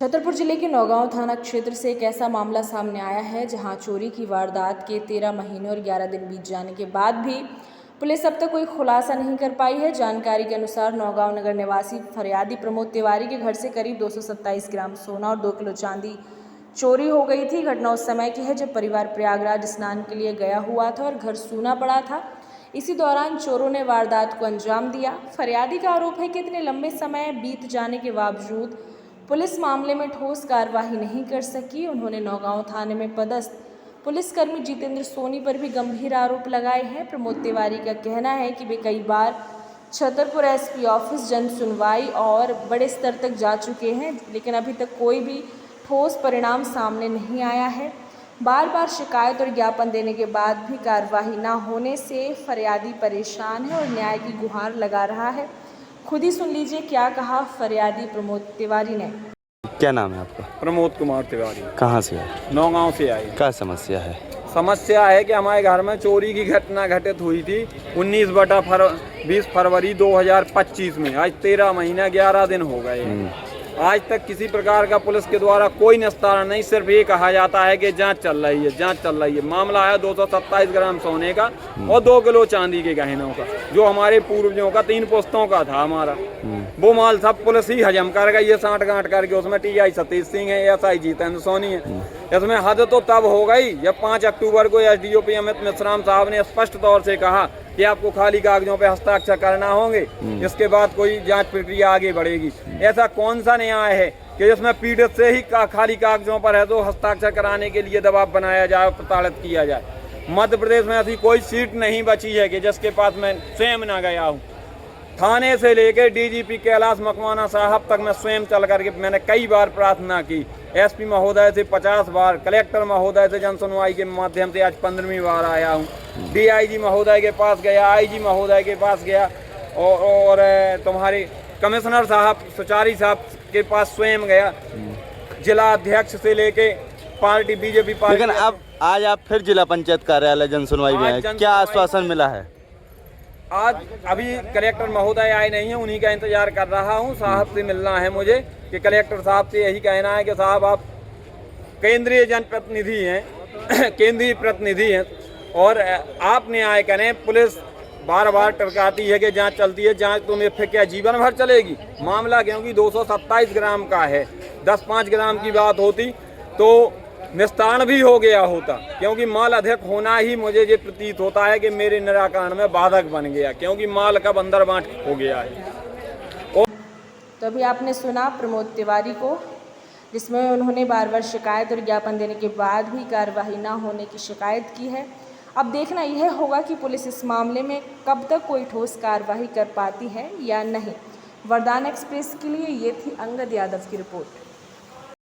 छतरपुर जिले के नौगांव थाना क्षेत्र से एक ऐसा मामला सामने आया है जहां चोरी की वारदात के 13 महीने और 11 दिन बीत जाने के बाद भी पुलिस अब तक कोई खुलासा नहीं कर पाई है। जानकारी के अनुसार नौगांव नगर निवासी फरियादी प्रमोद तिवारी के घर से करीब 227 ग्राम सोना और 2 किलो चांदी चोरी हो गई थी। घटना उस समय की है जब परिवार प्रयागराज स्नान के लिए गया हुआ था और घर सूना पड़ा था। इसी दौरान चोरों ने वारदात को अंजाम दिया। फरियादी का आरोप है कि इतने लंबे समय बीत जाने के बावजूद पुलिस मामले में ठोस कार्रवाई नहीं कर सकी। उन्होंने नौगांव थाने में पदस्थ पुलिसकर्मी जितेंद्र सोनी पर भी गंभीर आरोप लगाए हैं। प्रमोद तिवारी का कहना है कि वे कई बार छतरपुर एसपी ऑफिस जन सुनवाई और बड़े स्तर तक जा चुके हैं, लेकिन अभी तक कोई भी ठोस परिणाम सामने नहीं आया है। बार बार शिकायत और ज्ञापन देने के बाद भी कार्रवाई न होने से फरियादी परेशान है और न्याय की गुहार लगा रहा है। खुद ही सुन लीजिए क्या कहा फरियादी प्रमोद तिवारी ने। क्या नाम है आपका? प्रमोद कुमार तिवारी। कहाँ से आए? नौगांव से आए। क्या समस्या है? समस्या है कि हमारे घर में चोरी की घटना घटित हुई थी 20 फरवरी 2025 में। आज 13 महीना 11 दिन हो गए। आज तक किसी प्रकार का पुलिस के द्वारा कोई निस्तारण नहीं। सिर्फ ये कहा जाता है कि जांच चल रही है, जांच चल रही है। मामला है 227 ग्राम सोने का और 2 किलो चांदी के गहनों का, जो हमारे पूर्वजों का 3 पुश्तों का था हमारा। वो माल सब पुलिस ही हजम कर गई है, साँठ गांठ करके। उसमें TI सतीश सिंह है, SI जितेंद्र सोनी है। इसमें हद तो तब हो गई जब 5 अक्टूबर को SDOP अमित मिश्राम साहब ने स्पष्ट तौर से कहा कि आपको खाली कागजों पे हस्ताक्षर करना होंगे, इसके बाद कोई जांच प्रक्रिया आगे बढ़ेगी। ऐसा कौन सा न्याय है कि जिसमें पीड़ित से ही खाली कागजों पर है तो हस्ताक्षर कराने के लिए दबाव बनाया जाए, प्रताड़ित किया जाए। मध्य प्रदेश में ऐसी कोई सीट नहीं बची है कि जिसके पास मैं स्वयं ना गया हूँ। थाने से लेकर DGP कैलाश मकवाना साहब तक मैं स्वयं चल करके मैंने कई बार प्रार्थना की। SP महोदय से 50 बार, कलेक्टर महोदय से जन सुनवाई के माध्यम से आज 15वीं बार आया हूँ। DIG महोदय के पास गया, IG महोदय के पास गया और तुम्हारे कमिश्नर साहब सुचारी साहब के पास स्वयं गया। जिला अध्यक्ष से लेके पार्टी BJP पार्टी। लेकिन अब आज आप फिर जिला पंचायत कार्यालय जन सुनवाई में आए, क्या आश्वासन मिला है? आज अभी कलेक्टर महोदय आए नहीं हैं, उन्हीं का इंतजार कर रहा हूं। साहब से मिलना है मुझे कि कलेक्टर साहब से यही कहना है कि साहब आप केंद्रीय जनप्रतिनिधि हैं केंद्रीय प्रतिनिधि हैं और आप न्याय करें। पुलिस बार बार टरकाती है कि जांच चलती है, जांच तो में फिर क्या जीवन भर चलेगी? मामला क्योंकि 227 ग्राम का है, 10-5 ग्राम की बात होती तो निस्तारण भी हो गया होता, क्योंकि माल अधिक होना ही मुझे ये प्रतीत होता है कि मेरे निराकरण में बाधक बन गया, क्योंकि माल का बंदर बांट हो गया है। तो अभी आपने सुना प्रमोद तिवारी को, जिसमें उन्होंने बार बार शिकायत और ज्ञापन देने के बाद भी कार्रवाई ना होने की शिकायत की है। अब देखना यह होगा कि पुलिस इस मामले में कब तक कोई ठोस कार्रवाई कर पाती है या नहीं। वरदान एक्सप्रेस के लिए ये थी अंगद यादव की रिपोर्ट।